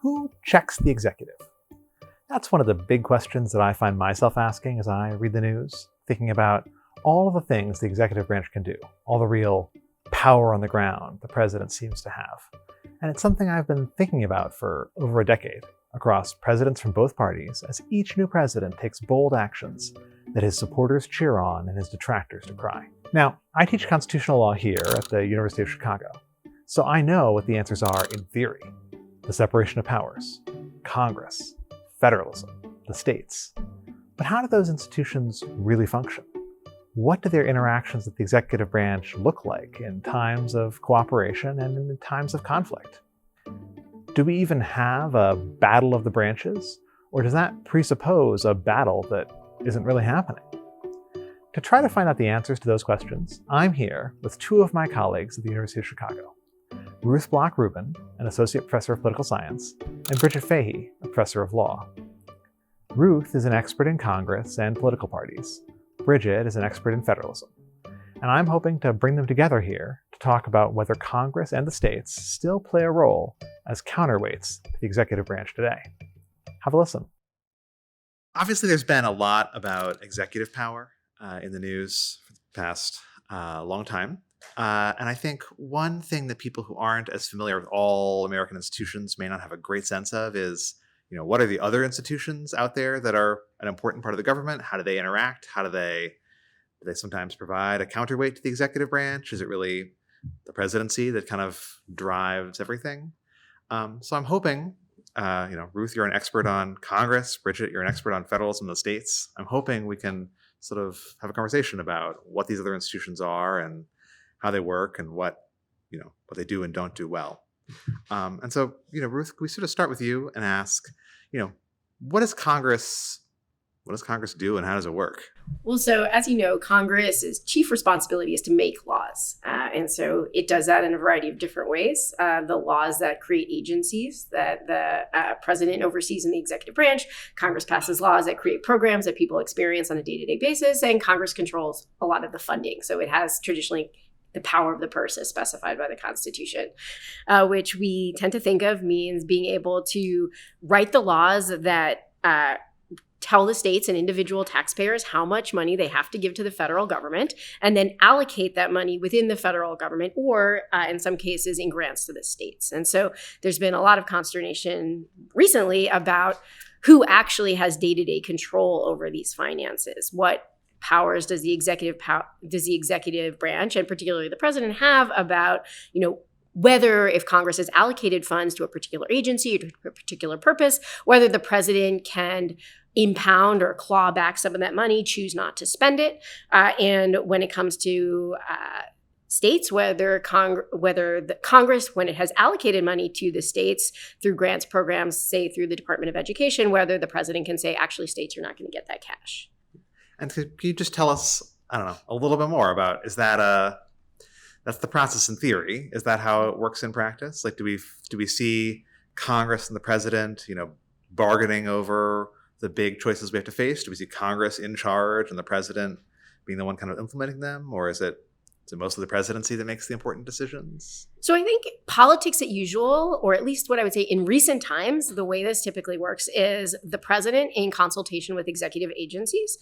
Who checks the executive? That's one of the big questions that I find myself asking as I read the news, thinking about all of the things the executive branch can do, all the real power on the ground the president seems to have. And it's something I've been thinking about for over a decade across presidents from both parties as each new president takes bold actions that his supporters cheer on and his detractors decry. Now, I teach constitutional law here at the University of Chicago, so I know what the answers are in theory. The separation of powers, Congress, federalism, the states. But how do those institutions really function? What do their interactions with the executive branch look like in times of cooperation and in times of conflict? Do we even have a battle of the branches, or does that presuppose a battle that isn't really happening? To try to find out the answers to those questions, I'm here with two of my colleagues at the University of Chicago, Ruth Bloch Rubin, an associate professor of political science, and Bridget Fahey, a professor of law. Ruth is an expert in Congress and political parties. Bridget is an expert in federalism. And I'm hoping to bring them together here to talk about whether Congress and the states still play a role as counterweights to the executive branch today. Have a listen. Obviously, there's been a lot about executive power in the news for the past long time. And I think one thing that people who aren't as familiar with all American institutions may not have a great sense of is, what are the other institutions out there that are an important part of the government? How do they interact? How do they sometimes provide a counterweight to the executive branch? Is it really the presidency that kind of drives everything? So I'm hoping, Ruth, you're an expert on Congress. Bridget, you're an expert on federalism in the states. I'm hoping we can sort of have a conversation about what these other institutions are and how they work and what they do and don't do well. And so, Ruth, can we sort of start with you and ask, what does Congress do and how does it work? Well, so as you know, Congress's chief responsibility is to make laws. And so it does that in a variety of different ways. The laws that create agencies that the president oversees in the executive branch. Congress passes laws that create programs that people experience on a day-to-day basis. And Congress controls a lot of the funding. So it has traditionally the power of the purse as specified by the Constitution, which we tend to think of means being able to write the laws that tell the states and individual taxpayers how much money they have to give to the federal government, and then allocate that money within the federal government or, in some cases, in grants to the states. And so there's been a lot of consternation recently about who actually has day-to-day control over these finances. What powers does the executive branch, and particularly the president, have about, whether if Congress has allocated funds to a particular agency or to a particular purpose, whether the president can impound or claw back some of that money, choose not to spend it. And when it comes to states, whether the Congress, when it has allocated money to the states through grants programs, say through the Department of Education, whether the president can say, actually, states, you're not going to get that cash. And can you just tell us, a little bit more about, that's the process in theory. Is that how it works in practice? Like, do we see Congress and the president, bargaining over the big choices we have to face? Do we see Congress in charge and the president being the one kind of implementing them? Or is it mostly the presidency that makes the important decisions? So I think politics as usual, or at least what I would say in recent times, the way this typically works is the president, in consultation with executive agencies,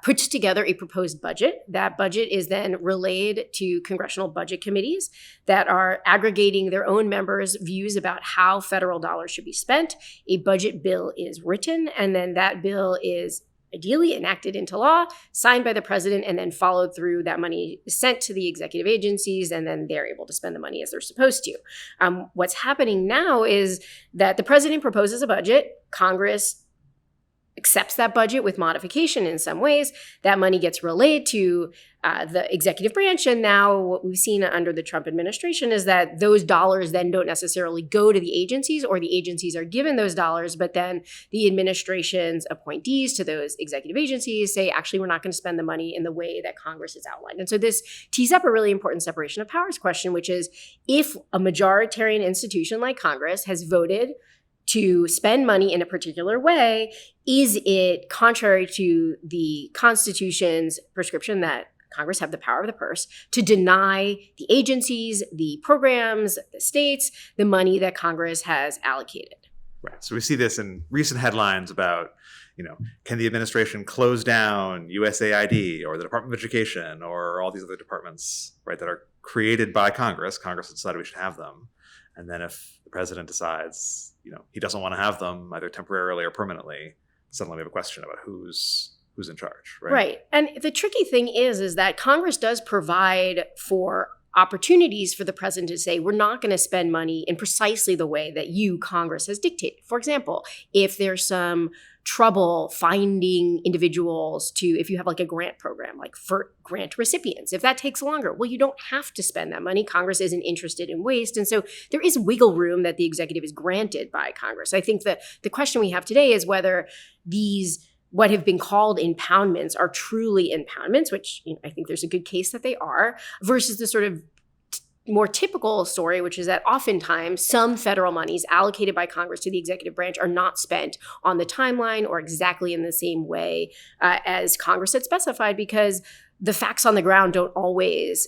puts together a proposed budget. That budget is then relayed to congressional budget committees that are aggregating their own members' views about how federal dollars should be spent. A budget bill is written, and then that bill is ideally enacted into law, signed by the president, and then followed through. That money is sent to the executive agencies, and then they're able to spend the money as they're supposed to. What's happening now is that the president proposes a budget, Congress accepts that budget with modification in some ways. That money gets relayed to the executive branch. And now what we've seen under the Trump administration is that those dollars then don't necessarily go to the agencies, or the agencies are given those dollars, but then the administration's appointees to those executive agencies say, actually, we're not going to spend the money in the way that Congress has outlined. And so this tees up a really important separation of powers question, which is, if a majoritarian institution like Congress has voted to spend money in a particular way, is it contrary to the Constitution's prescription that Congress have the power of the purse to deny the agencies, the programs, the states, the money that Congress has allocated? Right. So we see this in recent headlines about, can the administration close down USAID or the Department of Education or all these other departments, right, that are created by Congress. Congress decided we should have them. And then if the president decides, he doesn't want to have them either temporarily or permanently, suddenly we have a question about who's in charge, right? Right. And the tricky thing is that Congress does provide for opportunities for the president to say, we're not going to spend money in precisely the way that you, Congress, has dictated. For example, if there's some trouble finding individuals if you have like a grant program, like for grant recipients, if that takes longer, well, you don't have to spend that money. Congress isn't interested in waste. And so there is wiggle room that the executive is granted by Congress. I think that the question we have today is whether these what have been called impoundments are truly impoundments, which I think there's a good case that they are, versus the sort of more typical story, which is that oftentimes some federal monies allocated by Congress to the executive branch are not spent on the timeline or exactly in the same way as Congress had specified, because the facts on the ground don't always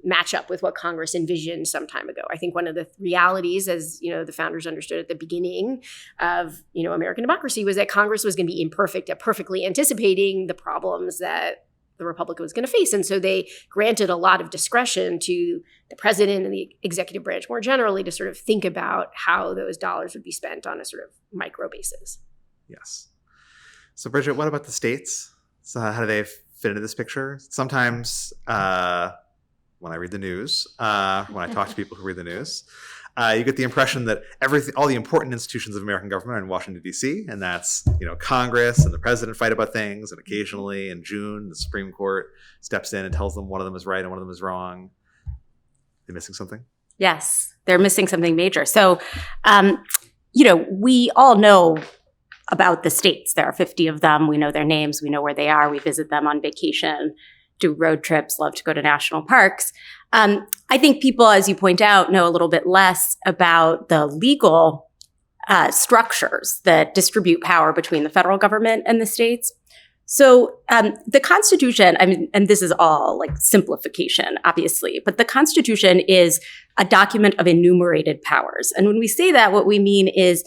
match up with what Congress envisioned some time ago. I think one of the realities, as the founders understood at the beginning of American democracy, was that Congress was going to be imperfect at perfectly anticipating the problems that the Republic was going to face. And so they granted a lot of discretion to the president and the executive branch more generally to sort of think about how those dollars would be spent on a sort of micro basis. Yes. So Bridget, what about the states? So how do they fit into this picture? Sometimes when I read the news, when I talk to people who read the news, you get the impression that all the important institutions of American government are in Washington, D.C., and that's, Congress and the president fight about things, and occasionally in June, the Supreme Court steps in and tells them one of them is right and one of them is wrong. They're missing something? Yes, they're missing something major. So, we all know about the states. There are 50 of them. We know their names. We know where they are. We visit them on vacation, do road trips, love to go to national parks. I think people, as you point out, know a little bit less about the legal structures that distribute power between the federal government and the states. So the Constitution, and this is all like simplification, obviously, but the Constitution is a document of enumerated powers. And when we say that, what we mean is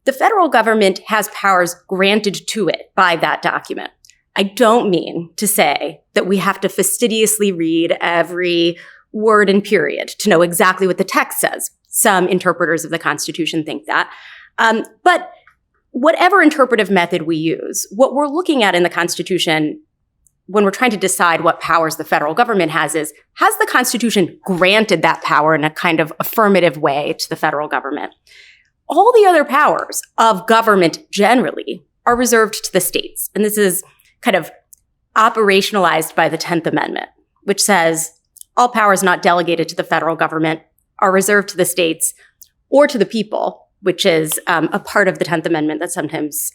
the federal government has powers granted to it by that document. I don't mean to say that we have to fastidiously read every word and period to know exactly what the text says. Some interpreters of the Constitution think that. But whatever interpretive method we use, what we're looking at in the Constitution when we're trying to decide what powers the federal government has the Constitution granted that power in a kind of affirmative way to the federal government? All the other powers of government generally are reserved to the states. And this is kind of operationalized by the 10th Amendment, which says all powers not delegated to the federal government are reserved to the states or to the people, which is a part of the 10th Amendment that sometimes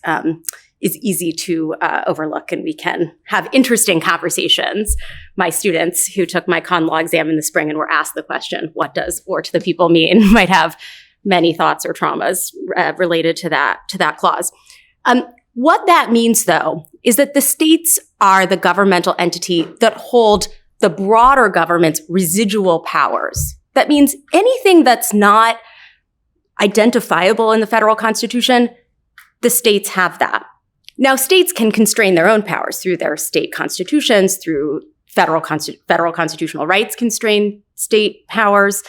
is easy to overlook, and we can have interesting conversations. My students who took my con law exam in the spring and were asked the question, what does "or to the people" mean, might have many thoughts or traumas related to that clause. What that means, though, is that the states are the governmental entity that hold the broader government's residual powers. That means anything that's not identifiable in the federal Constitution, the states have that. Now, states can constrain their own powers through their state constitutions, through federal constitutional rights constrain state powers.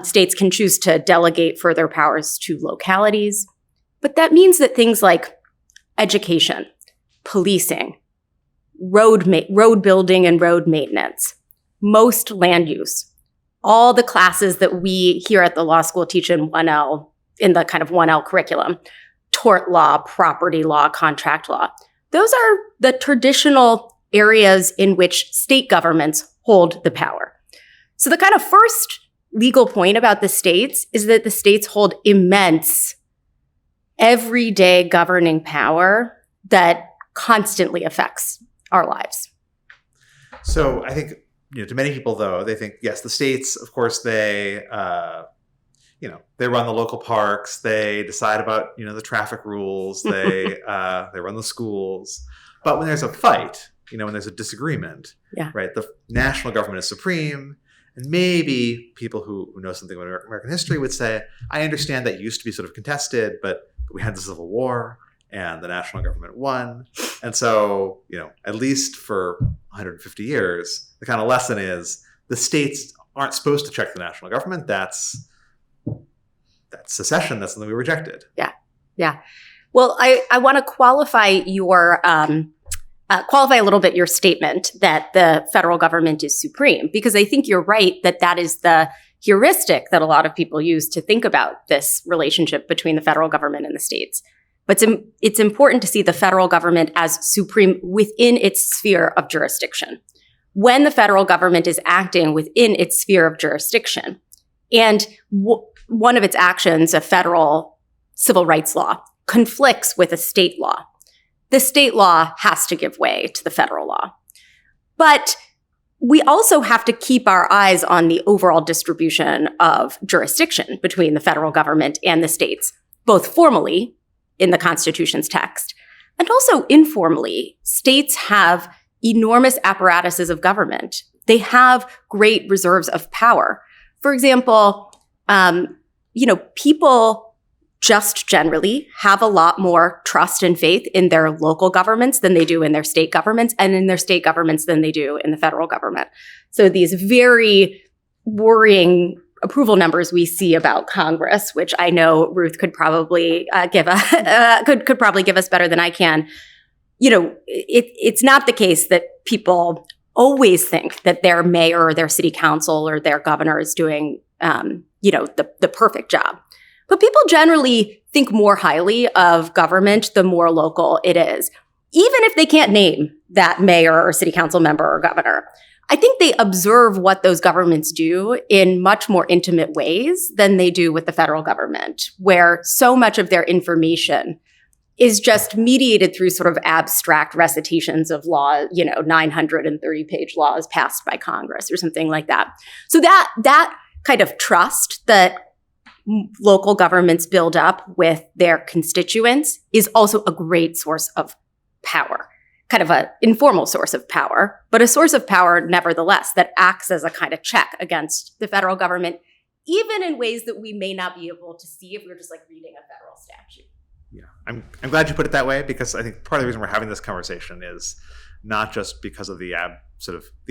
States can choose to delegate further powers to localities. But that means that things like education, policing, road building and road maintenance, most land use, all the classes that we here at the law school teach in 1L, in the kind of 1L curriculum, tort law, property law, contract law, those are the traditional areas in which state governments hold the power. So the kind of first legal point about the states is that the states hold immense, everyday governing power that constantly affects our lives. So I think, to many people, though, they think, yes, the states, of course, they run the local parks, they decide about, the traffic rules, they run the schools. But when there's a fight, when there's a disagreement, right, the national government is supreme, And maybe people who know something about American history would say, I understand that used to be sort of contested, but we had the Civil War and the national government won. And so, at least for 150 years, the kind of lesson is the states aren't supposed to check the national government. That's secession. That's something we rejected. Yeah. Well, I want to qualify a little bit your statement that the federal government is supreme, because I think you're right that is the heuristic that a lot of people use to think about this relationship between the federal government and the states. But it's important to see the federal government as supreme within its sphere of jurisdiction. When the federal government is acting within its sphere of jurisdiction, and one of its actions, a federal civil rights law, conflicts with a state law, the state law has to give way to the federal law. But we also have to keep our eyes on the overall distribution of jurisdiction between the federal government and the states, both formally in the Constitution's text and also informally. States have enormous apparatuses of government. They have great reserves of power. For example, people just generally have a lot more trust and faith in their local governments than they do in their state governments, and in their state governments than they do in the federal government. So these very worrying approval numbers we see about Congress, which I know Ruth could probably give us better than I can. It's not the case that people always think that their mayor or their city council or their governor is doing, the perfect job. But people generally think more highly of government the more local it is, even if they can't name that mayor or city council member or governor. I think they observe what those governments do in much more intimate ways than they do with the federal government, where so much of their information is just mediated through sort of abstract recitations of law, 930-page laws passed by Congress or something like that. So that kind of trust that local governments build up with their constituents is also a great source of power, kind of an informal source of power, but a source of power nevertheless that acts as a kind of check against the federal government, even in ways that we may not be able to see if we were just reading a federal statute. Yeah, I'm glad you put it that way, because I think part of the reason we're having this conversation is not just because of the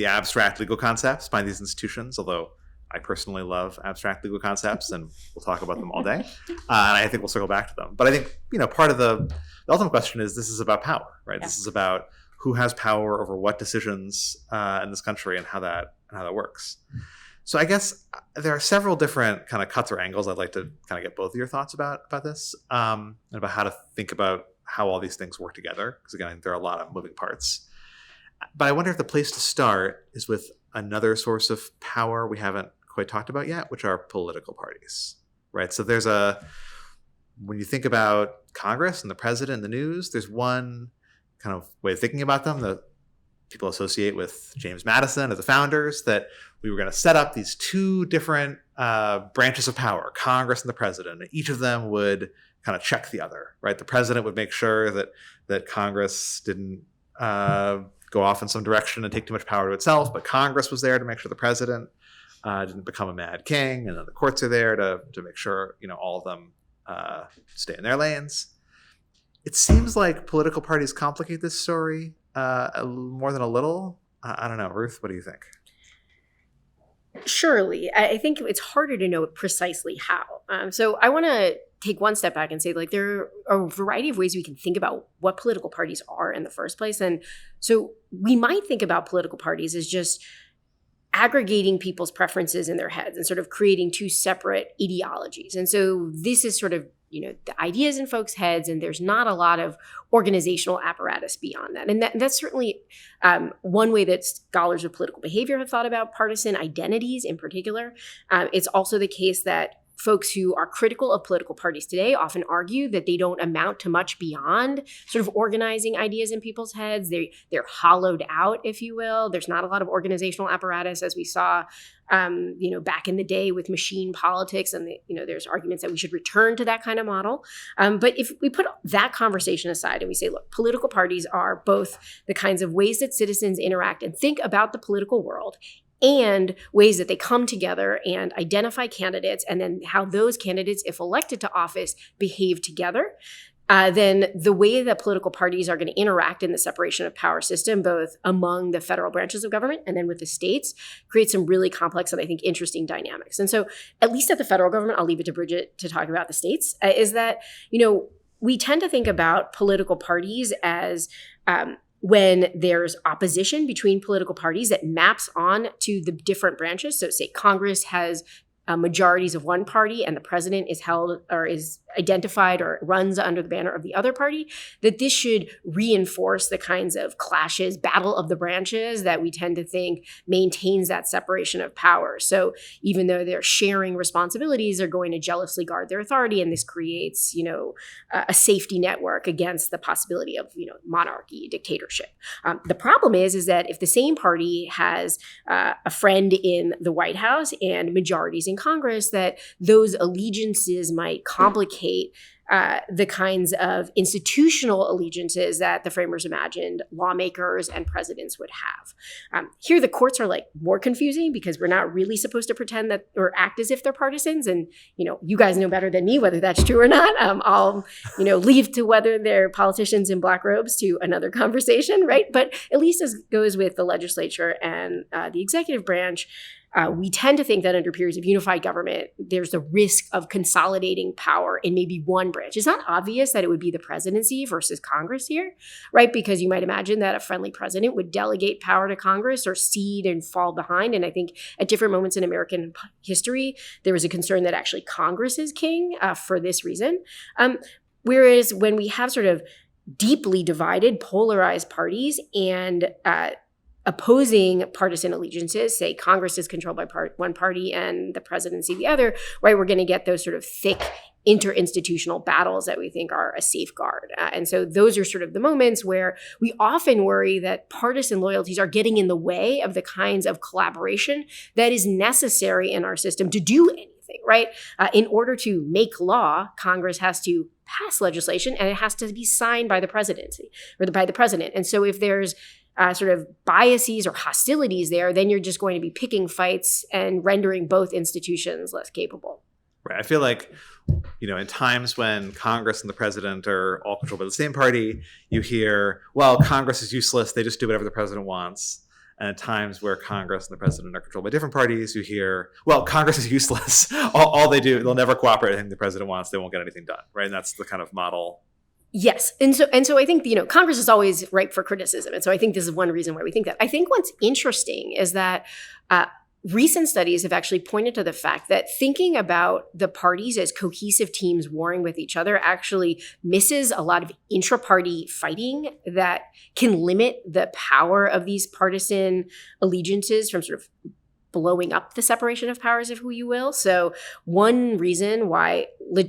abstract legal concepts behind these institutions, although I personally love abstract legal concepts, and we'll talk about them all day. And I think we'll circle back to them. But I think, part of the ultimate question is this is about power, right? Yeah. This is about who has power over what decisions in this country and how that works. So I guess there are several different kind of cuts or angles I'd like to kind of get both of your thoughts about this, and about how to think about how all these things work together. Because again, I think there are a lot of moving parts. But I wonder if the place to start is with another source of power we haven't quite talked about yet, which are political parties, right? So when you think about Congress and the president and the news, there's one kind of way of thinking about them that people associate with James Madison as the founders, that we were going to set up these two different branches of power, Congress and the president, and each of them would kind of check the other, right? The president would make sure that Congress didn't go off in some direction and take too much power to itself, but Congress was there to make sure the president didn't become a mad king, and then the courts are there to make sure all of them stay in their lanes. It seems like political parties complicate this story more than a little. I don't know, Ruth, what do you think? Surely. I think it's harder to know precisely how. So I want to take one step back and say, there are a variety of ways we can think about what political parties are in the first place. And so we might think about political parties as just aggregating people's preferences in their heads and sort of creating two separate ideologies. And so this is sort of, the ideas in folks' heads, and there's not a lot of organizational apparatus beyond that. And that's certainly one way that scholars of political behavior have thought about partisan identities in particular. It's also the case that folks who are critical of political parties today often argue that they don't amount to much beyond sort of organizing ideas in people's heads. They're hollowed out, if you will. There's not a lot of organizational apparatus, as we saw, back in the day with machine politics. And there's arguments that we should return to that kind of model. But if we put that conversation aside and we say, look, political parties are both the kinds of ways that citizens interact and think about the political world, and ways that they come together and identify candidates, and then how those candidates, if elected to office, behave together. Then the way that political parties are going to interact in the separation of power system, both among the federal branches of government and then with the states, creates some really complex and I think interesting dynamics. And so at least at the federal government, I'll leave it to Bridget to talk about the states, is that, we tend to think about political parties as when there's opposition between political parties that maps on to the different branches. So say Congress has majorities of one party and the president is held or is identified or runs under the banner of the other party, that this should reinforce the kinds of clashes, battle of the branches that we tend to think maintains that separation of power. So even though they're sharing responsibilities, they're going to jealously guard their authority, and this creates, a safety network against the possibility of, monarchy, dictatorship. The problem is that if the same party has a friend in the White House and majorities in Congress, that those allegiances might complicate the kinds of institutional allegiances that the framers imagined lawmakers and presidents would have. Here, the courts are more confusing because we're not really supposed to pretend that or act as if they're partisans. And, you guys know better than me whether that's true or not. I'll, leave to whether they're politicians in black robes to another conversation, right? But at least as goes with the legislature and the executive branch, we tend to think that under periods of unified government, there's a risk of consolidating power in maybe one branch. It's not obvious that it would be the presidency versus Congress here, right? Because you might imagine that a friendly president would delegate power to Congress or cede and fall behind. And I think at different moments in American history, there was a concern that actually Congress is king for this reason. Whereas when we have sort of deeply divided, polarized parties and opposing partisan allegiances, say Congress is controlled by one party and the presidency the other, right? We're going to get those sort of thick interinstitutional battles that we think are a safeguard. And so those are sort of the moments where we often worry that partisan loyalties are getting in the way of the kinds of collaboration that is necessary in our system to do anything, right? In order to make law, Congress has to pass legislation and it has to be signed by the presidency or by the president. And so if there's sort of biases or hostilities there, then you're just going to be picking fights and rendering both institutions less capable. Right. I feel like, in times when Congress and the president are all controlled by the same party, you hear, well, Congress is useless. They just do whatever the president wants. And at times where Congress and the president are controlled by different parties, you hear, well, Congress is useless. all they do, they'll never cooperate with anything the president wants. They won't get anything done. Right. And that's the kind of model. Yes. And so I think, Congress is always ripe for criticism. And so I think this is one reason why we think that. I think what's interesting is that recent studies have actually pointed to the fact that thinking about the parties as cohesive teams warring with each other actually misses a lot of intra-party fighting that can limit the power of these partisan allegiances from sort of blowing up the separation of powers, if you will. So one reason why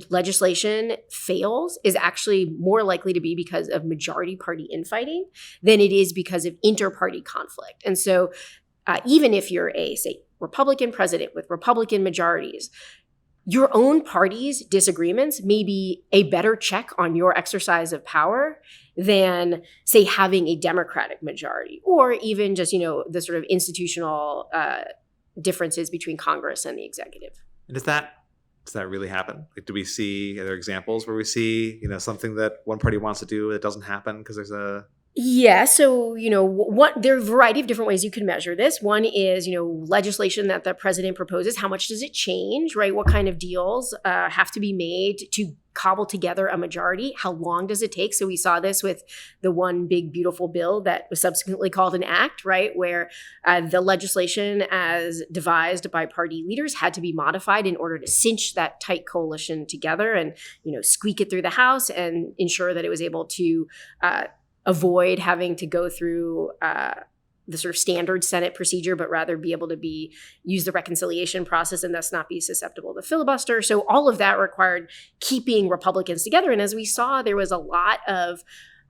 legislation fails is actually more likely to be because of majority party infighting than it is because of inter-party conflict. And so even if you're a, say, Republican president with Republican majorities, your own party's disagreements may be a better check on your exercise of power than, say, having a Democratic majority, or even just, the sort of institutional differences between Congress and the executive. And does that really happen? Do we see other examples where we see, something that one party wants to do that doesn't happen because there's a... Yeah. So, there are a variety of different ways you can measure this. One is, legislation that the president proposes. How much does it change, right? What kind of deals have to be made to cobble together a majority? How long does it take? So we saw this with the one big, beautiful bill that was subsequently called an act, right? Where the legislation as devised by party leaders had to be modified in order to cinch that tight coalition together and, squeak it through the House and ensure that it was able to avoid having to go through the sort of standard Senate procedure, but rather be able to use the reconciliation process and thus not be susceptible to filibuster. So all of that required keeping Republicans together. And as we saw, there was a lot of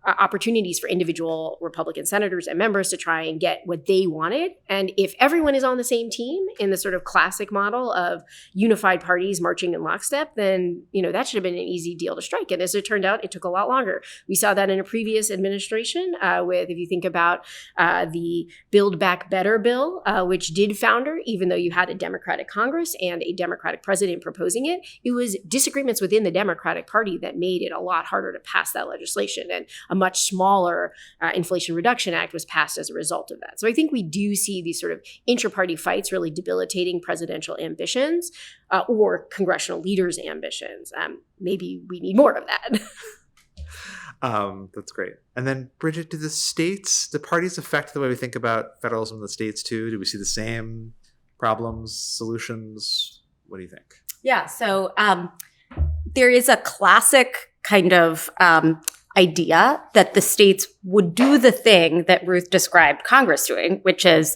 opportunities for individual Republican senators and members to try and get what they wanted. And if everyone is on the same team in the sort of classic model of unified parties marching in lockstep, then, that should have been an easy deal to strike. And as it turned out, it took a lot longer. We saw that in a previous administration if you think about the Build Back Better bill, which did founder, even though you had a Democratic Congress and a Democratic president proposing it, it was disagreements within the Democratic Party that made it a lot harder to pass that legislation. And a much smaller Inflation Reduction Act was passed as a result of that. So I think we do see these sort of inter-party fights really debilitating presidential ambitions or congressional leaders' ambitions. Maybe we need more of that. That's great. And then, Bridget, do the parties affect the way we think about federalism in the states too? Do we see the same problems, solutions? What do you think? Yeah, so there is a classic kind of idea that the states would do the thing that Ruth described Congress doing, which is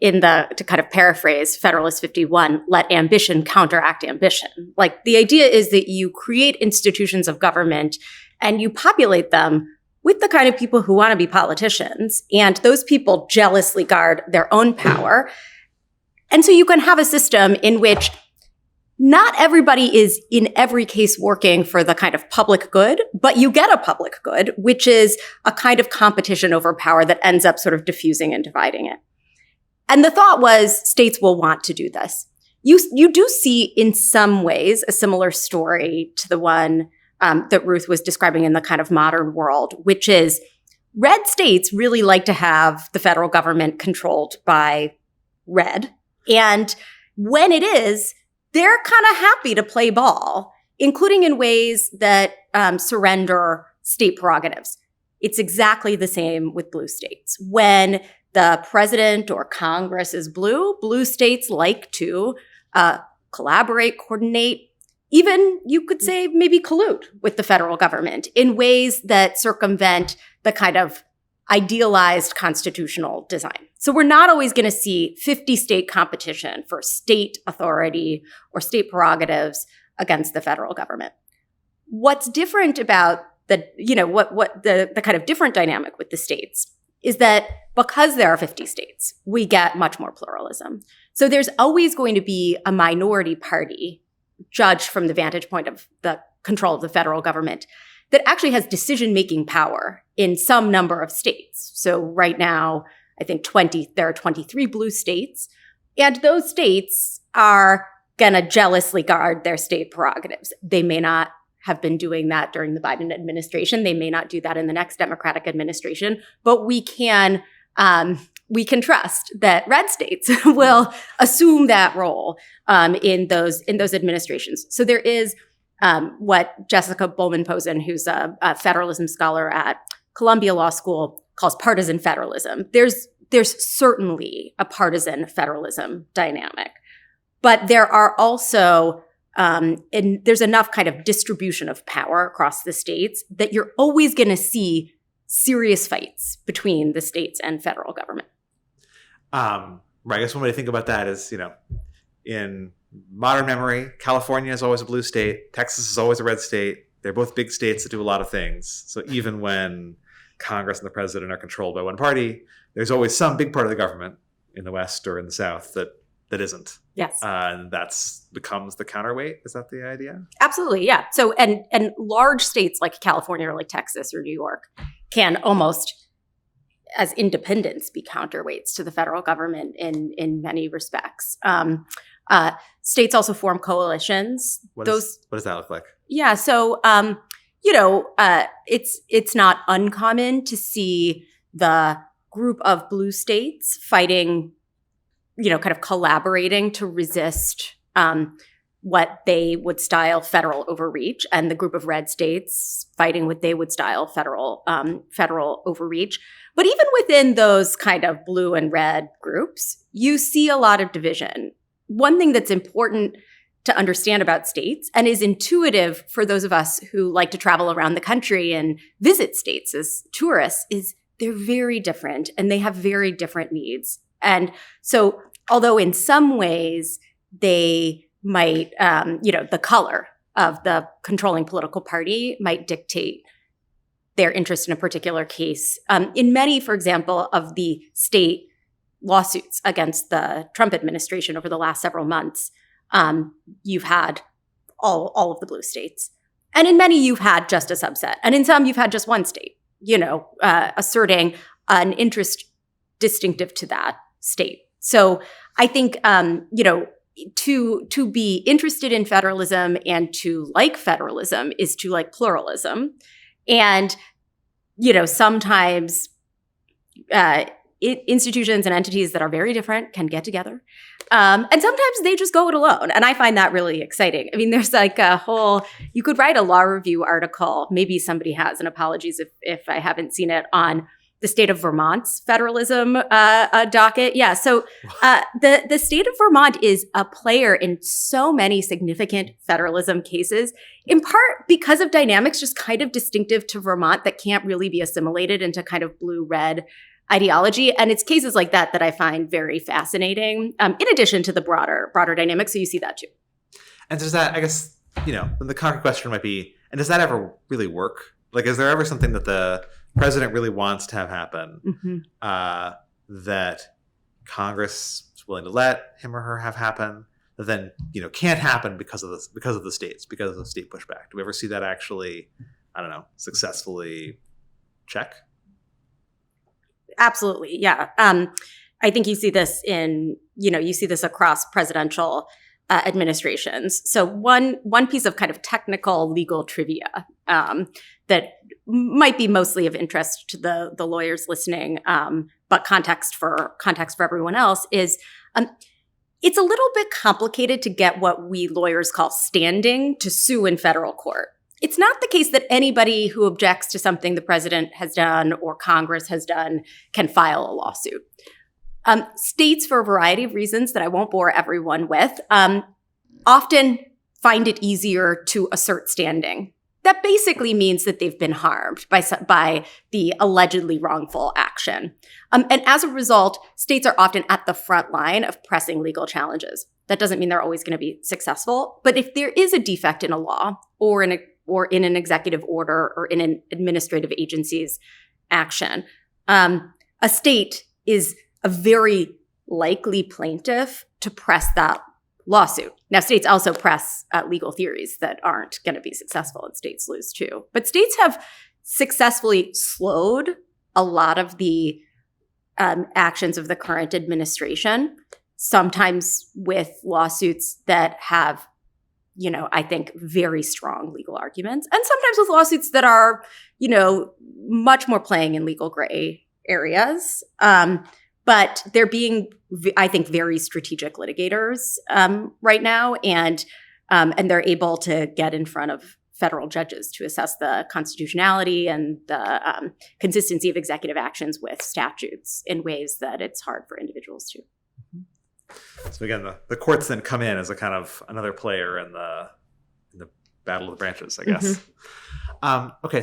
to kind of paraphrase Federalist 51, let ambition counteract ambition. Like the idea is that you create institutions of government and you populate them with the kind of people who want to be politicians. And those people jealously guard their own power. And so you can have a system in which not everybody is in every case working for the kind of public good, but you get a public good, which is a kind of competition over power that ends up sort of diffusing and dividing it. And the thought was states will want to do this. You do see in some ways a similar story to the one that Ruth was describing in the kind of modern world, which is red states really like to have the federal government controlled by red. And when it is, they're kind of happy to play ball, including in ways that surrender state prerogatives. It's exactly the same with blue states. When the president or Congress is blue states like to collaborate, coordinate, even you could say maybe collude with the federal government in ways that circumvent the kind of idealized constitutional design. So we're not always going to see 50-state competition for state authority or state prerogatives against the federal government. What's different about the kind of different dynamic with the states is that because there are 50 states, we get much more pluralism. So there's always going to be a minority party judged from the vantage point of the control of the federal government that actually has decision-making power in some number of states. So right now, I think there are 23 blue states, and those states are going to jealously guard their state prerogatives. They may not have been doing that during the Biden administration. They may not do that in the next Democratic administration, but we can trust that red states will assume that role in those administrations. So there is what Jessica Bowman-Posen, who's a federalism scholar at Columbia Law School, calls partisan federalism. There's certainly a partisan federalism dynamic, but there are also there's enough kind of distribution of power across the states that you're always going to see serious fights between the states and federal government. Right. I guess one way to think about that is, in modern memory, California is always a blue state. Texas is always a red state. They're both big states that do a lot of things. So even when Congress and the president are controlled by one party, there's always some big part of the government in the West or in the South that isn't. Yes. And that's becomes the counterweight. Is that the idea? Absolutely. Yeah. So, and large states like California or like Texas or New York can almost as independents be counterweights to the federal government in many respects. States also form coalitions. What does that look like? Yeah. So, it's not uncommon to see the group of blue states fighting, kind of collaborating to resist what they would style federal overreach, and the group of red states fighting what they would style federal overreach. But even within those kind of blue and red groups, you see a lot of division. One thing that's important to understand about states and is intuitive for those of us who like to travel around the country and visit states as tourists is they're very different and they have very different needs. And so although in some ways they might, the color of the controlling political party might dictate their interest in a particular case. In many, for example, of the state lawsuits against the Trump administration over the last several months, you've had all of the blue states. And in many, you've had just a subset. And in some, you've had just one state, asserting an interest distinctive to that state. So I think, to be interested in federalism and to like federalism is to like pluralism. And, sometimes institutions and entities that are very different can get together. And sometimes they just go it alone. And I find that really exciting. I mean, there's like you could write a law review article, maybe somebody has, and apologies if I haven't seen it, on the state of Vermont's federalism docket. Yeah, so the state of Vermont is a player in so many significant federalism cases, in part because of dynamics just kind of distinctive to Vermont that can't really be assimilated into kind of blue-red ideology. And it's cases like that that I find very fascinating, in addition to the broader dynamics. So you see that too. And does that, I guess, the concrete question might be, and does that ever really work? Like, is there ever something that the president really wants to have happen that Congress is willing to let him or her have happen, that then can't happen because of the states, because of the state pushback? Do we ever see that actually, successfully check? Absolutely, yeah. I think you see this across presidential administrations. So one piece of kind of technical legal trivia that might be mostly of interest to the lawyers listening, but context for everyone else is it's a little bit complicated to get what we lawyers call standing to sue in federal court. It's not the case that anybody who objects to something the president has done or Congress has done can file a lawsuit. States, for a variety of reasons that I won't bore everyone with, often find it easier to assert standing. That basically means that they've been harmed by the allegedly wrongful action. And as a result, states are often at the front line of pressing legal challenges. That doesn't mean they're always going to be successful. But if there is a defect in a law or in an executive order or in an administrative agency's action, a state is a very likely plaintiff to press that lawsuit. Now, states also press legal theories that aren't going to be successful, and states lose too. But states have successfully slowed a lot of the actions of the current administration, sometimes with lawsuits that have, I think, very strong legal arguments, and sometimes with lawsuits that are, much more playing in legal gray areas. But they're being, I think, very strategic litigators right now, and they're able to get in front of federal judges to assess the constitutionality and the consistency of executive actions with statutes in ways that it's hard for individuals to. So again, the courts then come in as a kind of another player in the battle of the branches, I guess. Okay,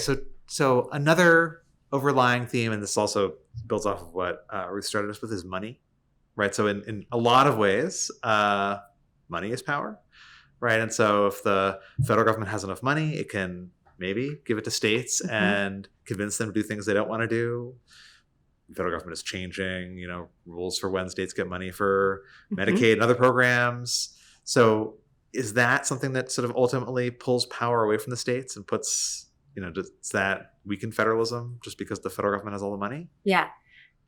so another overlying theme, and this also builds off of what Ruth started us with, is money, right? So in a lot of ways, money is power, right? And so if the federal government has enough money, it can maybe give it to states and convince them to do things they don't want to do. The federal government is changing, rules for when states get money for Medicaid and other programs. So is that something that sort of ultimately pulls power away from the states and puts, does that weaken federalism just because the federal government has all the money? Yeah,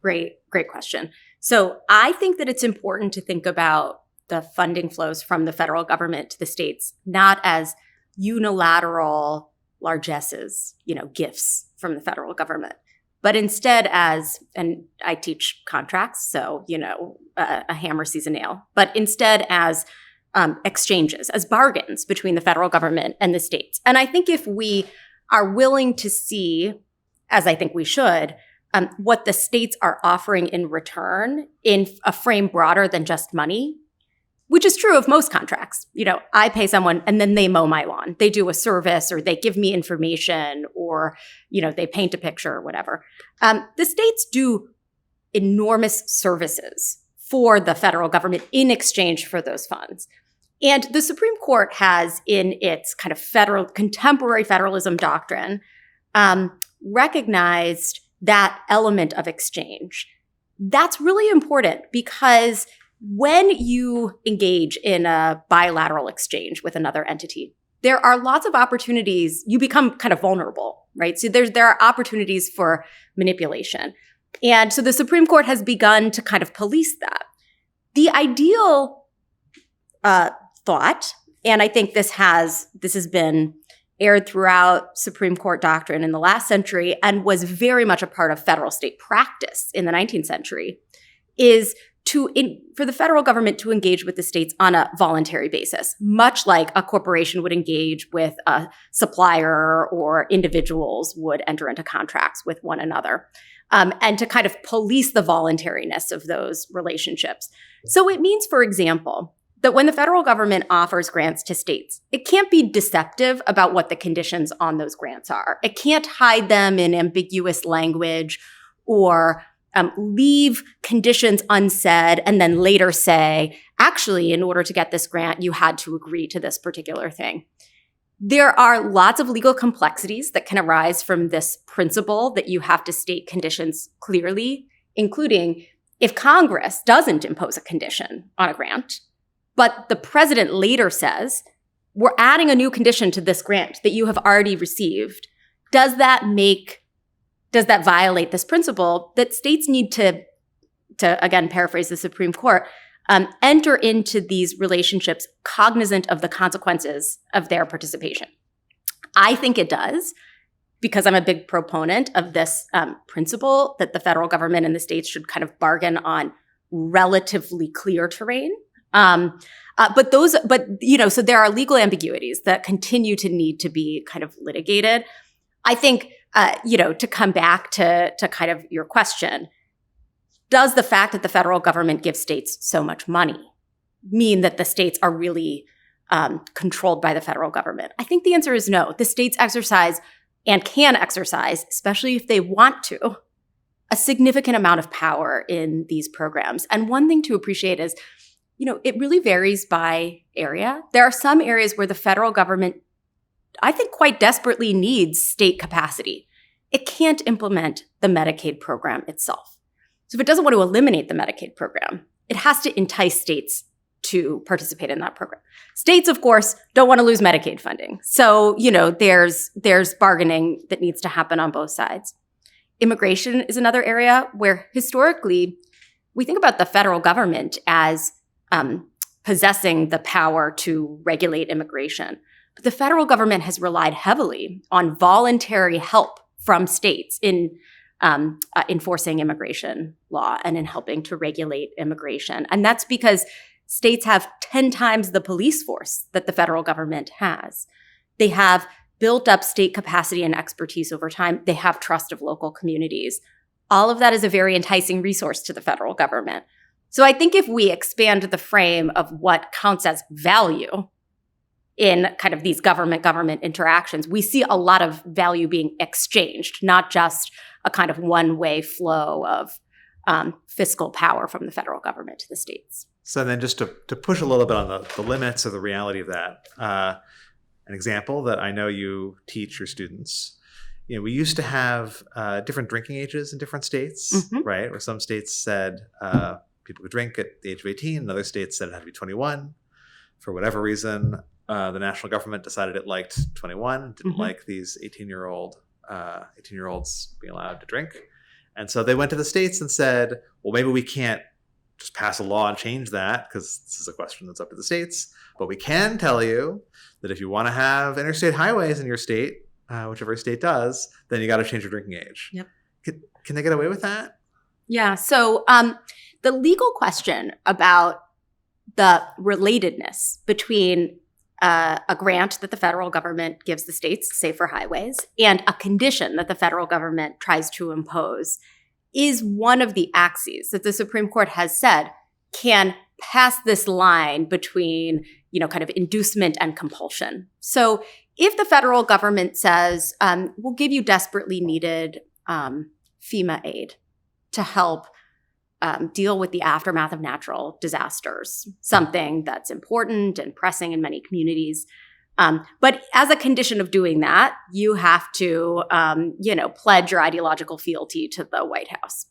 great question. So I think that it's important to think about the funding flows from the federal government to the states not as unilateral largesses, gifts from the federal government, but instead as, and I teach contracts, so, a hammer sees a nail, but instead as exchanges, as bargains between the federal government and the states. And I think if we are willing to see, as I think we should, what the states are offering in return in a frame broader than just money, which is true of most contracts. I pay someone and then they mow my lawn. They do a service or they give me information or, they paint a picture or whatever. The states do enormous services for the federal government in exchange for those funds. And the Supreme Court has, in its kind of contemporary federalism doctrine, recognized that element of exchange. That's really important because when you engage in a bilateral exchange with another entity, there are lots of opportunities. You become kind of vulnerable, right? So there are opportunities for manipulation. And so the Supreme Court has begun to kind of police that. The ideal thought, and I think this has been aired throughout Supreme Court doctrine in the last century and was very much a part of federal state practice in the 19th century, is for the federal government to engage with the states on a voluntary basis, much like a corporation would engage with a supplier or individuals would enter into contracts with one another, and to kind of police the voluntariness of those relationships. So it means, for example, that when the federal government offers grants to states, it can't be deceptive about what the conditions on those grants are. It can't hide them in ambiguous language or leave conditions unsaid and then later say, actually, in order to get this grant, you had to agree to this particular thing. There are lots of legal complexities that can arise from this principle that you have to state conditions clearly, including if Congress doesn't impose a condition on a grant, but the president later says, we're adding a new condition to this grant that you have already received, does that violate this principle that states need to again, paraphrase the Supreme Court, enter into these relationships cognizant of the consequences of their participation? I think it does, because I'm a big proponent of this principle that the federal government and the states should kind of bargain on relatively clear terrain. So there are legal ambiguities that continue to need to be kind of litigated. I think, to come back to kind of your question, does the fact that the federal government gives states so much money mean that the states are really controlled by the federal government? I think the answer is no. The states exercise and can exercise, especially if they want to, a significant amount of power in these programs. And one thing to appreciate is, it really varies by area. There are some areas where the federal government, I think, quite desperately needs state capacity. It can't implement the Medicaid program itself. So if it doesn't want to eliminate the Medicaid program, it has to entice states to participate in that program. States, of course, don't want to lose Medicaid funding. So, there's bargaining that needs to happen on both sides. Immigration is another area where historically we think about the federal government as possessing the power to regulate immigration. But the federal government has relied heavily on voluntary help from states in enforcing immigration law and in helping to regulate immigration. And that's because states have 10 times the police force that the federal government has. They have built up state capacity and expertise over time. They have trust of local communities. All of that is a very enticing resource to the federal government. So I think if we expand the frame of what counts as value in kind of these government-government interactions, we see a lot of value being exchanged, not just a kind of one-way flow of fiscal power from the federal government to the states. So then just to push a little bit on the limits of the reality of that, an example that I know you teach your students, we used to have different drinking ages in different states, right? Where some states said people could drink at the age of 18, and other states said it had to be 21. For whatever reason, the national government decided it liked 21, didn't like these 18-year-olds being allowed to drink. And so they went to the states and said, well, maybe we can't just pass a law and change that, because this is a question that's up to the states. But we can tell you that if you want to have interstate highways in your state, whichever state does, then you got to change your drinking age. Yep. Can they get away with that? Yeah. So the legal question about the relatedness between a grant that the federal government gives the states, say for highways, and a condition that the federal government tries to impose is one of the axes that the Supreme Court has said can pass this line between, kind of inducement and compulsion. So if the federal government says, we'll give you desperately needed FEMA aid to help deal with the aftermath of natural disasters, something that's important and pressing in many communities, But as a condition of doing that, you have to, pledge your ideological fealty to the White House.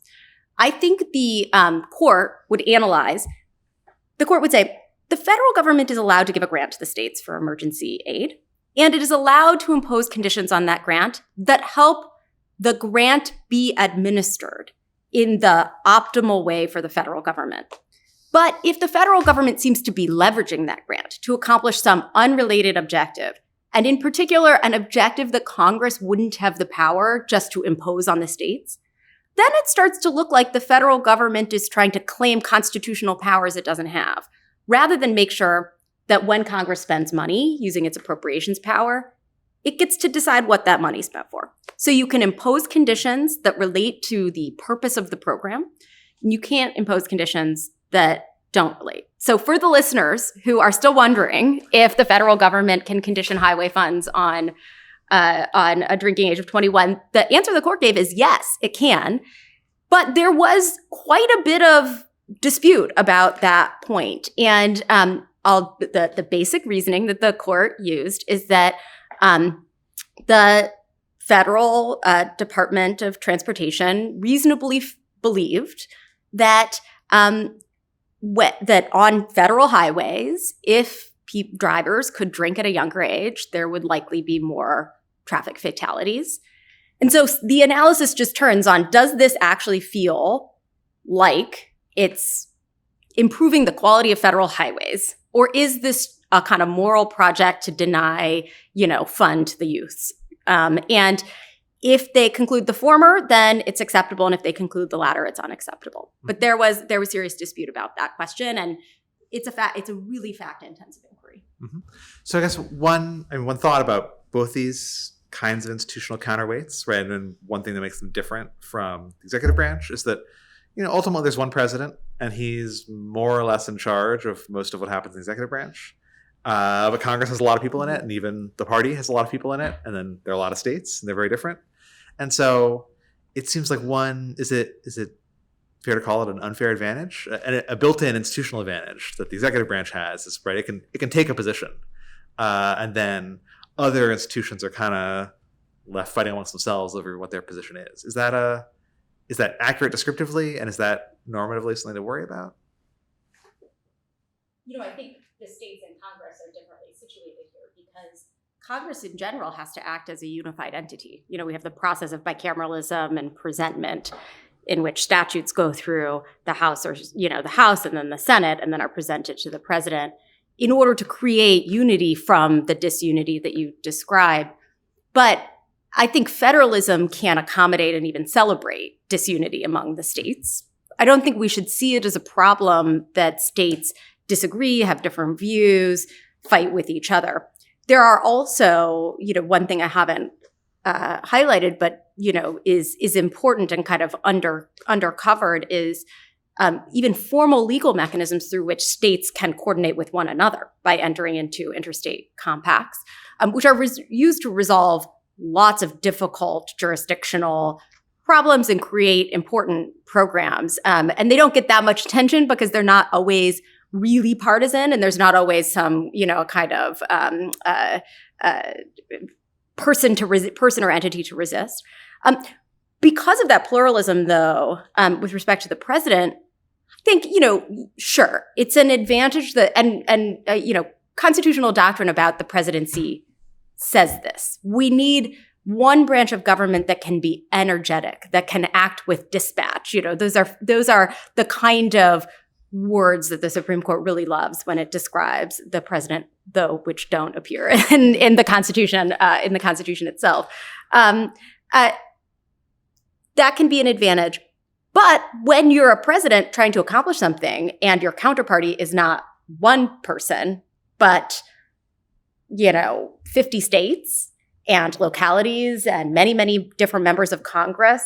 I think the court would say, the federal government is allowed to give a grant to the states for emergency aid, and it is allowed to impose conditions on that grant that help the grant be administered in the optimal way for the federal government. But if the federal government seems to be leveraging that grant to accomplish some unrelated objective, and in particular, an objective that Congress wouldn't have the power just to impose on the states, then it starts to look like the federal government is trying to claim constitutional powers it doesn't have, rather than make sure that when Congress spends money using its appropriations power, it gets to decide what that money's spent for. So you can impose conditions that relate to the purpose of the program, and you can't impose conditions that don't relate. So for the listeners who are still wondering if the federal government can condition highway funds on a drinking age of 21, the answer the court gave is yes, it can. But there was quite a bit of dispute about that point. And the basic reasoning that the court used is that the Federal Department of Transportation reasonably believed that that on federal highways, if drivers could drink at a younger age, there would likely be more traffic fatalities. And so the analysis just turns on, does this actually feel like it's improving the quality of federal highways? Or is this a kind of moral project to deny, fund to the youths? And if they conclude the former, then it's acceptable. And if they conclude the latter, it's unacceptable. But there was serious dispute about that question. And it's a really fact-intensive inquiry. Mm-hmm. So I guess one thought about both these kinds of institutional counterweights, right? And one thing that makes them different from the executive branch is that, ultimately there's one president and he's more or less in charge of most of what happens in the executive branch. But Congress has a lot of people in it, and even the party has a lot of people in it. And then there are a lot of states, and they're very different. And so it seems like is it fair to call it an unfair advantage? A built-in institutional advantage that the executive branch has is, right, it can take a position. And then other institutions are kind of left fighting amongst themselves over what their position is. Is that accurate descriptively? And is that normatively something to worry about? I think the states and Congress are differently situated here because Congress in general has to act as a unified entity. We have the process of bicameralism and presentment in which statutes go through the House the House and then the Senate and then are presented to the president in order to create unity from the disunity that you describe. But I think federalism can accommodate and even celebrate disunity among the states. I don't think we should see it as a problem that states disagree, have different views, fight with each other. There are also, one thing I haven't highlighted, but, is important and kind of undercovered is even formal legal mechanisms through which states can coordinate with one another by entering into interstate compacts, which are used to resolve lots of difficult jurisdictional problems and create important programs. And they don't get that much attention because they're not always really partisan, and there's not always some, kind of person or entity to resist. Because of that pluralism, though, with respect to the president, I think, sure, it's an advantage that, and constitutional doctrine about the presidency says this. We need one branch of government that can be energetic, that can act with dispatch. Those are the kind of words that the Supreme Court really loves when it describes the president, though, which don't appear in the Constitution, itself. That can be an advantage. But when you're a president trying to accomplish something and your counterparty is not one person, but, 50 states and localities and many, many different members of Congress,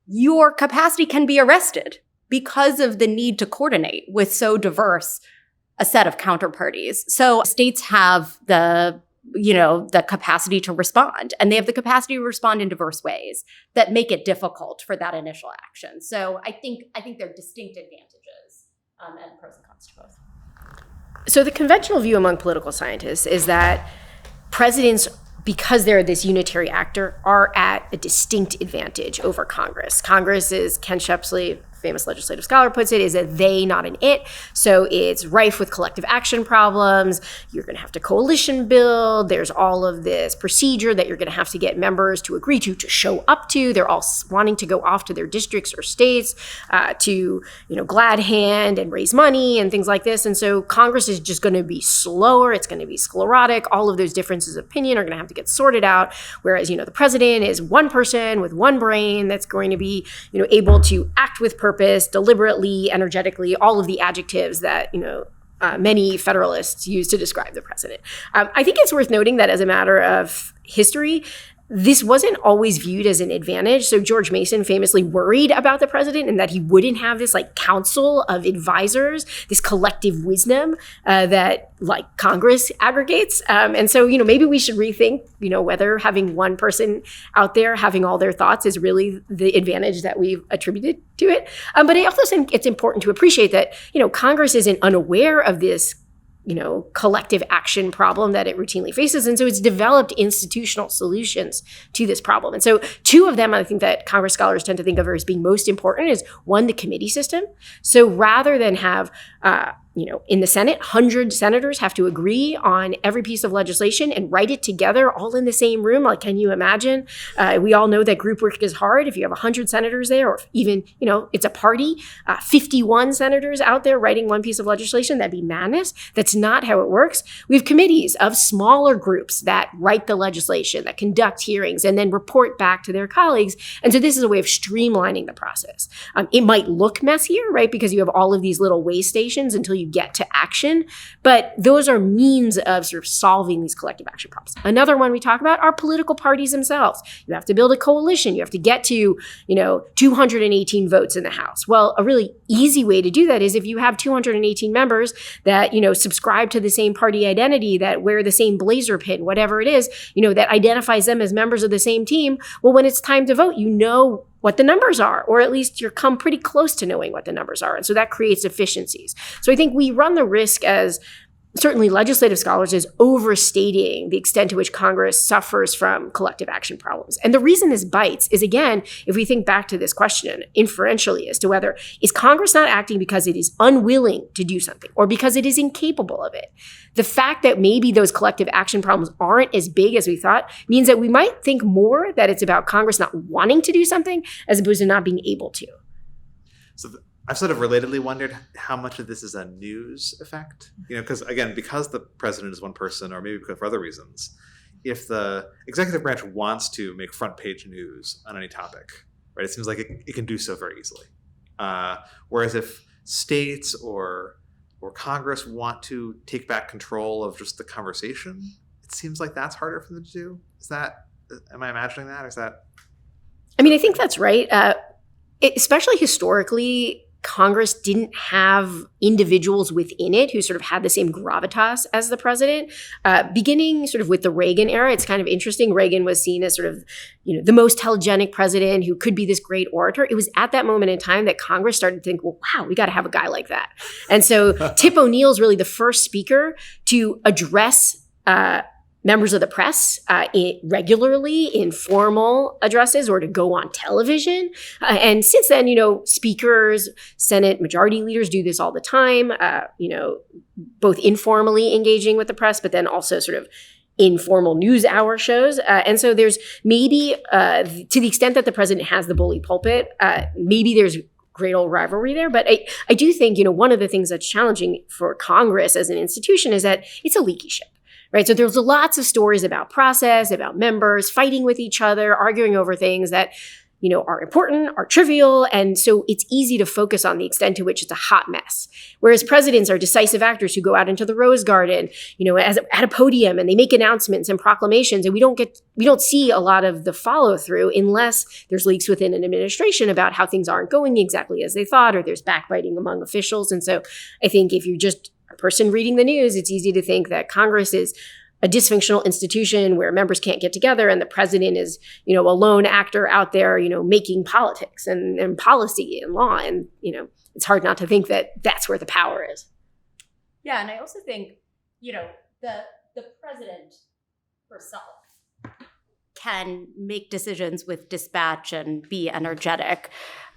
your capacity can be arrested because of the need to coordinate with so diverse a set of counterparties. So states have the capacity to respond, and they have the capacity to respond in diverse ways that make it difficult for that initial action. So I think there are distinct advantages and pros and cons to both. So the conventional view among political scientists is that presidents, because they're this unitary actor, are at a distinct advantage over Congress. Congress is, Ken Shepsley, famous legislative scholar, puts it, is a they, not an it. So it's rife with collective action problems. You're going to have to coalition build. There's all of this procedure that you're going to have to get members to agree to show up to. They're all wanting to go off to their districts or states to, glad hand and raise money and things like this. And so Congress is just going to be slower. It's going to be sclerotic. All of those differences of opinion are going to have to get sorted out. Whereas, the president is one person with one brain that's going to be, able to act with purpose, deliberately, energetically, all of the adjectives that, many Federalists use to describe the president. I think it's worth noting that as a matter of history, this wasn't always viewed as an advantage. So George Mason famously worried about the president and that he wouldn't have this council of advisors, this collective wisdom that Congress aggregates. And so, maybe we should rethink, whether having one person out there having all their thoughts is really the advantage that we've attributed to it. But I also think it's important to appreciate that, Congress isn't unaware of this collective action problem that it routinely faces. And so it's developed institutional solutions to this problem. And so two of them, I think that Congress scholars tend to think of as being most important is one, the committee system. So rather than have, in the Senate, 100 senators have to agree on every piece of legislation and write it together all in the same room. Can you imagine? We all know that group work is hard. If you have 100 senators there, or even, it's a party, 51 senators out there writing one piece of legislation, that'd be madness. That's not how it works. We have committees of smaller groups that write the legislation, that conduct hearings, and then report back to their colleagues. And so this is a way of streamlining the process. It might look messier, right? Because you have all of these little way stations until you get to action, but those are means of sort of solving these collective action problems. Another one we talk about are political parties themselves. You have to build a coalition. You have to get to, 218 votes in the House. Well, a really easy way to do that is if you have 218 members that, subscribe to the same party identity, that wear the same blazer pin, whatever it is, that identifies them as members of the same team. Well, when it's time to vote, what the numbers are, or at least you're come pretty close to knowing what the numbers are. And so that creates efficiencies. So I think we run the risk, as certainly legislative scholars, is overstating the extent to which Congress suffers from collective action problems. And the reason this bites is, again, if we think back to this question inferentially as to whether is Congress not acting because it is unwilling to do something or because it is incapable of it. The fact that maybe those collective action problems aren't as big as we thought means that we might think more that it's about Congress not wanting to do something as opposed to not being able to. So I've sort of relatedly wondered how much of this is a news effect, because the president is one person, or maybe for other reasons, if the executive branch wants to make front page news on any topic, right, it seems like it can do so very easily. Whereas if states or Congress want to take back control of just the conversation, it seems like that's harder for them to do. Am I imagining that? Or is that? I think that's right. Especially historically, Congress didn't have individuals within it who sort of had the same gravitas as the president. Beginning sort of with the Reagan era, it's kind of interesting. Reagan was seen as sort of, the most telegenic president who could be this great orator. It was at that moment in time that Congress started to think, well, wow, we got to have a guy like that. And so Tip O'Neill's really the first speaker to address members of the press regularly in formal addresses or to go on television. And since then, speakers, Senate majority leaders do this all the time, both informally engaging with the press, but then also sort of informal news hour shows. And so there's maybe, to the extent that the president has the bully pulpit, maybe there's great old rivalry there. But I do think, one of the things that's challenging for Congress as an institution is that it's a leaky ship. Right. So there's lots of stories about process, about members fighting with each other, arguing over things that, are important, are trivial. And so it's easy to focus on the extent to which it's a hot mess. Whereas presidents are decisive actors who go out into the Rose Garden, at a podium, and they make announcements and proclamations. And we don't see a lot of the follow through unless there's leaks within an administration about how things aren't going exactly as they thought, or there's backbiting among officials. And so I think if you're just a person reading the news, it's easy to think that Congress is a dysfunctional institution where members can't get together and the president is, a lone actor out there, making politics and policy and law. And, it's hard not to think that that's where the power is. Yeah. And I also think, the president herself can make decisions with dispatch and be energetic.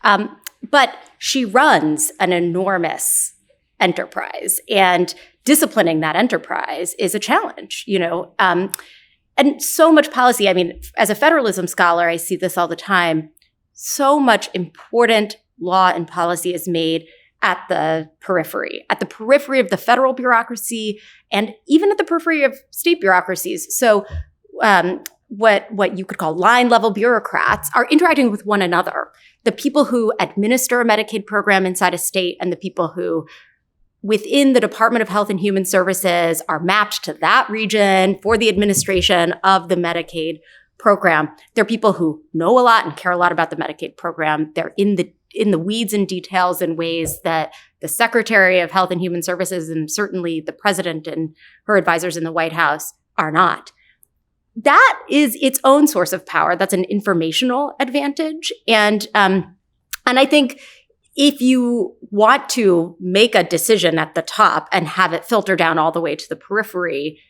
But she runs an enormous enterprise, and disciplining that enterprise is a challenge, and so much policy. I mean, as a federalism scholar, I see this all the time. So much important law and policy is made at the periphery of the federal bureaucracy, and even at the periphery of state bureaucracies. So what you could call line-level bureaucrats are interacting with one another. The people who administer a Medicaid program inside a state and the people who within the Department of Health and Human Services are mapped to that region for the administration of the Medicaid program. They're people who know a lot and care a lot about the Medicaid program. They're in the weeds and details in ways that the Secretary of Health and Human Services and certainly the president and her advisors in the White House are not. That is its own source of power. That's an informational advantage. And I think if you want to make a decision at the top and have it filter down all the way to the periphery,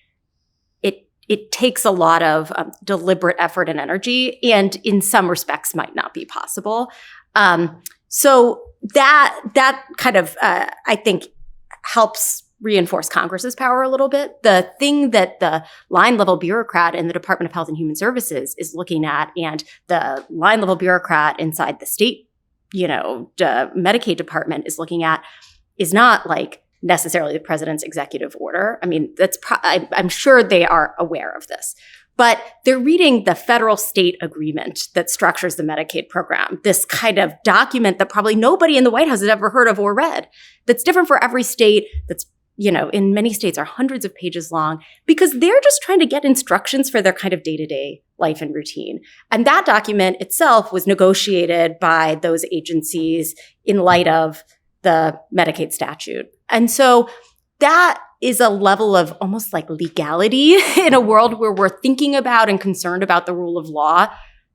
it takes a lot of deliberate effort and energy, and in some respects might not be possible. So that kind of, I think, helps reinforce Congress's power a little bit. The thing that the line-level bureaucrat in the Department of Health and Human Services is looking at, and the line-level bureaucrat inside the state, the Medicaid department is looking at, is not like necessarily the president's executive order. I mean, I'm sure they are aware of this. But they're reading the federal-state agreement that structures the Medicaid program, this kind of document that probably nobody in the White House has ever heard of or read, that's different for every state, that's, in many states are hundreds of pages long, because they're just trying to get instructions for their kind of day-to-day life and routine. And that document itself was negotiated by those agencies in light of the Medicaid statute. And so that is a level of almost like legality in a world where we're thinking about and concerned about the rule of law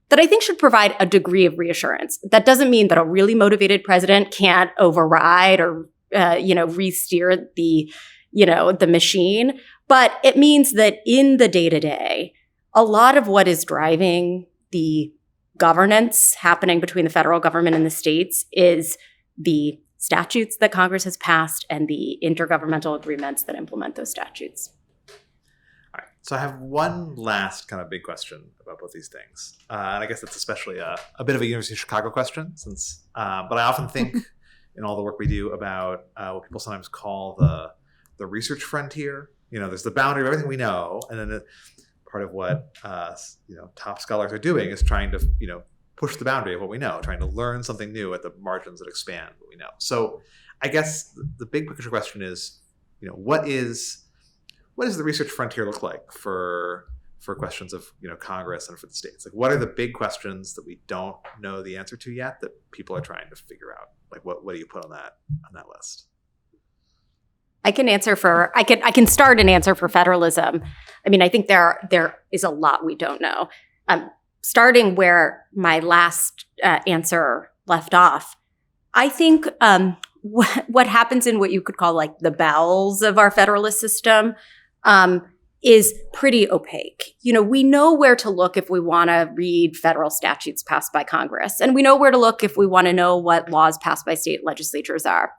that I think should provide a degree of reassurance. That doesn't mean that a really motivated president can't override or, re-steer the machine. But it means that in the day-to-day, a lot of what is driving the governance happening between the federal government and the states is the statutes that Congress has passed and the intergovernmental agreements that implement those statutes. All right. So I have one last kind of big question about both these things. And I guess that's especially a bit of a University of Chicago question, but I often think in all the work we do about what people sometimes call the research frontier. There's the boundary of everything we know, and then part of what top scholars are doing is trying to push the boundary of what we know, trying to learn something new at the margins that expand what we know. So I guess the big picture question is, what does the research frontier look like for questions of Congress and for the states? Like, what are the big questions that we don't know the answer to yet that people are trying to figure out? Like, what do you put on that list? I can start an answer for federalism. I mean, I think there is a lot we don't know. Starting where my last answer left off, I think what happens in what you could call like the bowels of our federalist system is pretty opaque. We know where to look if we want to read federal statutes passed by Congress, and we know where to look if we want to know what laws passed by state legislatures are.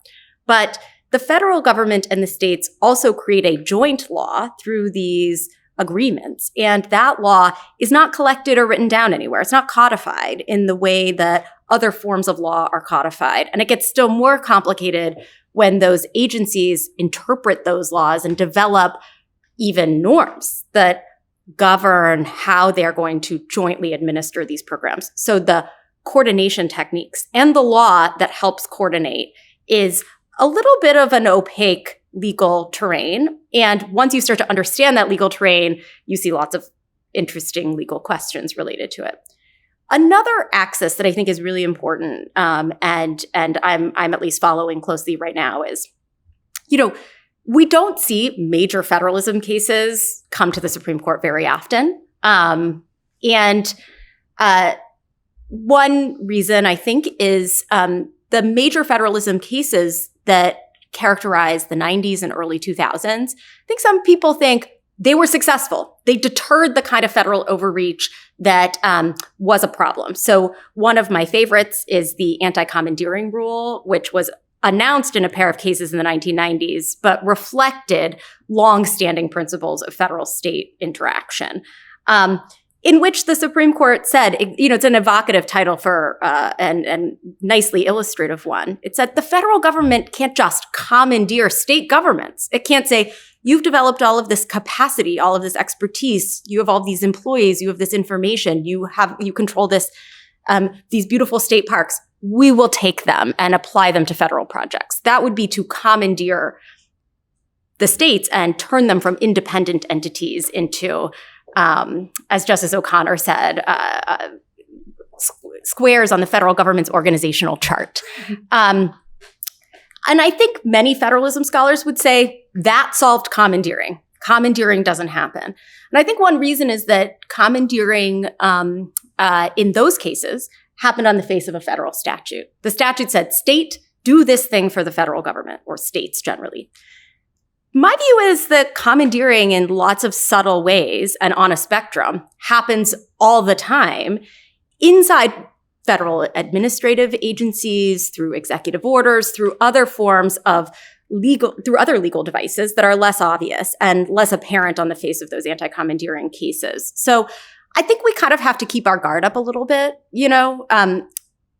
But the federal government and the states also create a joint law through these agreements. And that law is not collected or written down anywhere. It's not codified in the way that other forms of law are codified. And it gets still more complicated when those agencies interpret those laws and develop even norms that govern how they're going to jointly administer these programs. So the coordination techniques and the law that helps coordinate is a little bit of an opaque legal terrain. And once you start to understand that legal terrain, you see lots of interesting legal questions related to it. Another axis that I think is really important, and I'm at least following closely right now, is, we don't see major federalism cases come to the Supreme Court very often. And one reason, I think, is the major federalism cases that characterize the 90s and early 2000s. I think some people think, they were successful. They deterred the kind of federal overreach that was a problem. So one of my favorites is the anti-commandeering rule, which was announced in a pair of cases in the 1990s, but reflected longstanding principles of federal-state interaction, in which the Supreme Court said, it's an evocative title for and nicely illustrative one. It said the federal government can't just commandeer state governments. It can't say, you've developed all of this capacity, all of this expertise, you have all these employees, you have this information, you control this, these beautiful state parks. We will take them and apply them to federal projects. That would be to commandeer the states and turn them from independent entities into, as Justice O'Connor said, squares on the federal government's organizational chart. And I think many federalism scholars would say that solved commandeering. Commandeering doesn't happen. And I think one reason is that commandeering in those cases happened on the face of a federal statute. The statute said, state, do this thing for the federal government, or states generally. My view is that commandeering in lots of subtle ways and on a spectrum happens all the time inside federal administrative agencies, through executive orders, through other forms of through other legal devices that are less obvious and less apparent on the face of those anti-commandeering cases. So I think we kind of have to keep our guard up a little bit,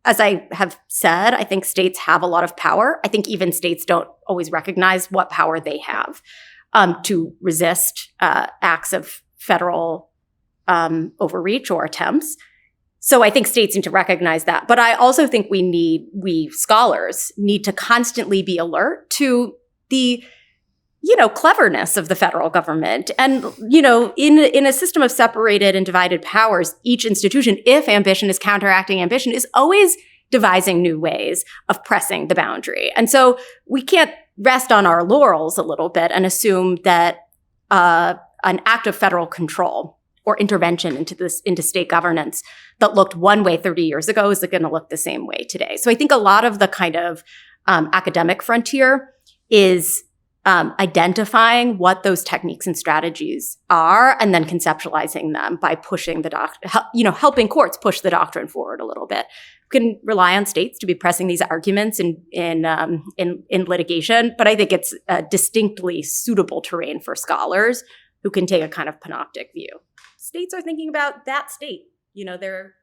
As I have said, I think states have a lot of power. I think even states don't always recognize what power they have to resist acts of federal overreach or attempts. So I think states need to recognize that. But I also think we scholars need to constantly be alert to the cleverness of the federal government. And, in a system of separated and divided powers, each institution, if ambition is counteracting ambition, is always devising new ways of pressing the boundary. And so we can't rest on our laurels a little bit and assume that an act of federal control or intervention into state governance that looked one way 30 years ago is going to look the same way today. So I think a lot of the kind of academic frontier is identifying what those techniques and strategies are, and then conceptualizing them by pushing helping courts push the doctrine forward a little bit. We can rely on states to be pressing these arguments in litigation, but I think it's distinctly suitable terrain for scholars who can take a kind of panoptic view. States are thinking about that state. They're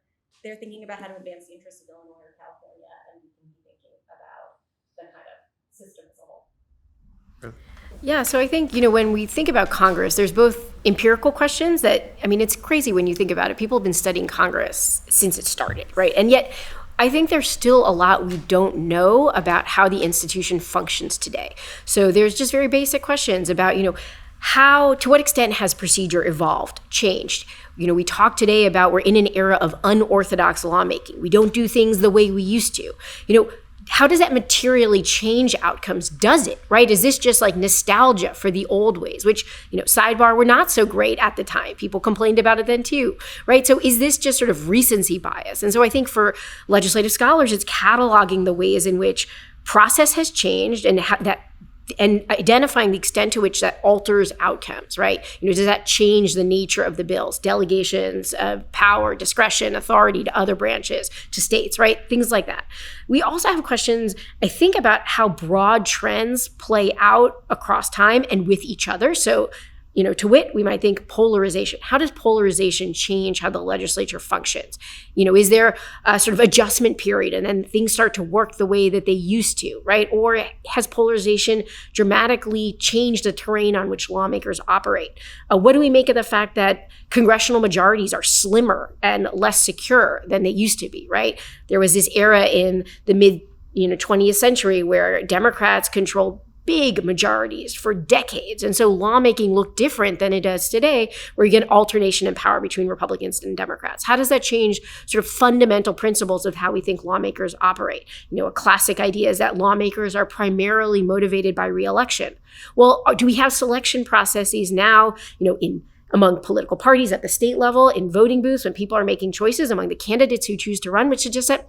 thinking about how to advance the interests of Illinois or California, and we can be thinking about the kind of system as a whole. Yeah, so I think, when we think about Congress, there's both empirical questions that, it's crazy when you think about it. People have been studying Congress since it started, right? And yet, I think there's still a lot we don't know about how the institution functions today. So there's just very basic questions about, to what extent has procedure evolved, changed? We talked today about we're in an era of unorthodox lawmaking. We don't do things the way we used to. How does that materially change outcomes? Does it, right? Is this just like nostalgia for the old ways, which, sidebar, were not so great at the time. People complained about it then too, right? So is this just sort of recency bias? And so I think for legislative scholars, it's cataloging the ways in which process has changed and identifying the extent to which that alters outcomes, right? Does that change the nature of the bills, delegations of power, discretion, authority to other branches, to states, right? Things like that. We also have questions, I think, about how broad trends play out across time and with each other. So, to wit, we might think polarization. How does polarization change how the legislature functions? Is there a sort of adjustment period and then things start to work the way that they used to, right? Or has polarization dramatically changed the terrain on which lawmakers operate? What do we make of the fact that congressional majorities are slimmer and less secure than they used to be, right? There was this era in the mid 20th century where Democrats controlled big majorities for decades. And so lawmaking looked different than it does today, where you get alternation in power between Republicans and Democrats. How does that change sort of fundamental principles of how we think lawmakers operate? A classic idea is that lawmakers are primarily motivated by re-election. Well, do we have selection processes now, among political parties at the state level, in voting booths, when people are making choices among the candidates who choose to run, which suggests that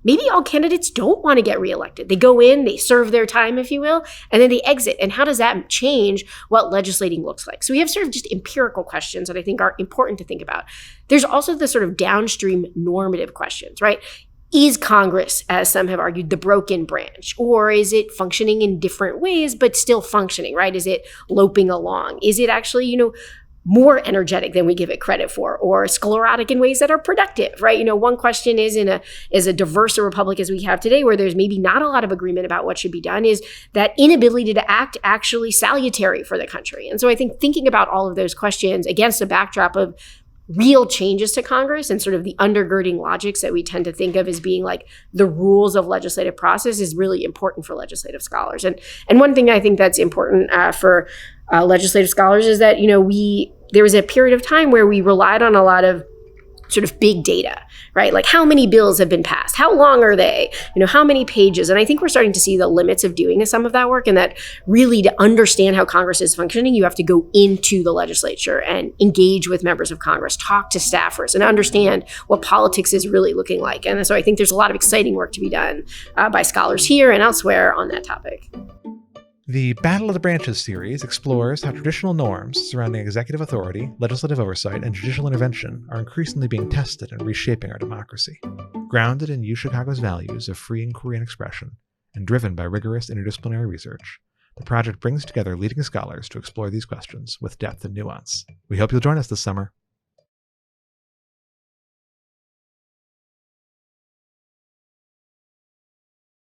maybe all candidates don't want to get reelected. They go in, they serve their time, if you will, and then they exit. And how does that change what legislating looks like? So we have sort of just empirical questions that I think are important to think about. There's also the sort of downstream normative questions, right? Is Congress, as some have argued, the broken branch? Or is it functioning in different ways, but still functioning, right? Is it loping along? Is it actually, more energetic than we give it credit for, or sclerotic in ways that are productive, right? One question is is a diverse a republic as we have today, where there's maybe not a lot of agreement about what should be done, is that inability to act actually salutary for the country? And so I think thinking about all of those questions against a backdrop of real changes to Congress and sort of the undergirding logics that we tend to think of as being like the rules of legislative process is really important for legislative scholars. And one thing I think that's important for legislative scholars is that, there was a period of time where we relied on a lot of sort of big data, right? Like how many bills have been passed? How long are they? How many pages? And I think we're starting to see the limits of doing some of that work, and that really to understand how Congress is functioning, you have to go into the legislature and engage with members of Congress, talk to staffers, and understand what politics is really looking like. And so I think there's a lot of exciting work to be done by scholars here and elsewhere on that topic. The Battle of the Branches series explores how traditional norms surrounding executive authority, legislative oversight, and judicial intervention are increasingly being tested and reshaping our democracy. Grounded in UChicago's values of free inquiry and expression, and driven by rigorous interdisciplinary research, the project brings together leading scholars to explore these questions with depth and nuance. We hope you'll join us this summer.